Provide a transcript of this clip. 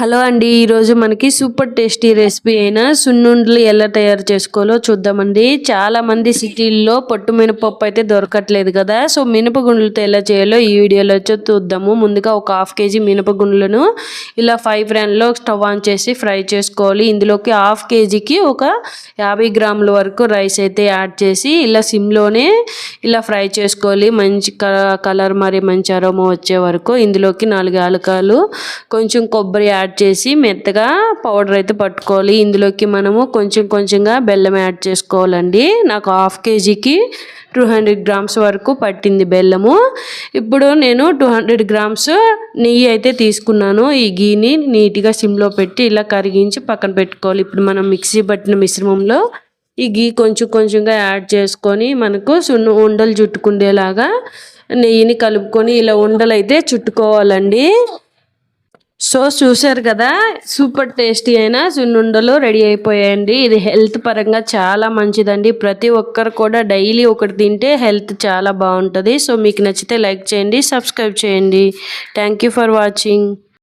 Hello అండి, ఈరోజు మనకి సూపర్ టేస్టీ రెసిపీ అయిన సున్నుండలు ఎలా తయారు చేసుకోవాలో చూద్దామండి. చాలా మంది సిటీల్లో పొట్టు మినపప్పు అయితే దొరకట్లేదు కదా. సో మినపగుండ్లతో ఎలా చేయాలో ఈ వీడియోలో చూద్దాము. ముందుగా ఒక హాఫ్ కేజీ మినపగుండ్లను ఇలా ఫ్రైలో స్టవ్ ఆన్ చేసి ఫ్రై చేసుకోవాలి. ఇందులోకి హాఫ్ కేజీకి ఒక 50 గ్రాముల వరకు రైస్ అయితే యాడ్ చేసి ఇలా సిమ్లోనే ఇలా ఫ్రై చేసుకోవాలి. మంచి కలర్ మరి మంచి అరోమా వచ్చే వరకు. ఇందులోకి 4 యాలకులు, కొంచెం కొబ్బరి యాడ్ చేసి మెత్తగా పౌడర్ అయితే పట్టుకోవాలి. ఇందులోకి మనము కొంచెంగా బెల్లం యాడ్ చేసుకోవాలండి. నాకు హాఫ్ కేజీకి 200 గ్రామ్స్ వరకు పట్టింది బెల్లము. ఇప్పుడు నేను 200 గ్రామ్స్ నెయ్యి అయితే తీసుకున్నాను. ఈ గీని నీట్గా సిమ్లో పెట్టి ఇలా కరిగించి పక్కన పెట్టుకోవాలి. ఇప్పుడు మనం మిక్సీ పట్టిన మిశ్రమంలో ఈ గీ కొంచెంగా యాడ్ చేసుకొని మనకు ఉండలు చుట్టుకుండేలాగా నెయ్యిని కలుపుకొని ఇలా ఉండలు అయితే చుట్టుకోవాలండి. సో చూసారు కదా, సూపర్ టేస్టీ అయిన సున్నుండలు రెడీ అయిపోయాయండి. ఇది హెల్త్ పరంగా చాలా మంచిదండి. ప్రతి ఒక్కరు కూడా డైలీ ఒకటి తింటే హెల్త్ చాలా బాగుంటుంది. సో మీకు నచ్చితే లైక్ చేయండి, సబ్స్క్రైబ్ చేయండి. Thank you for watching.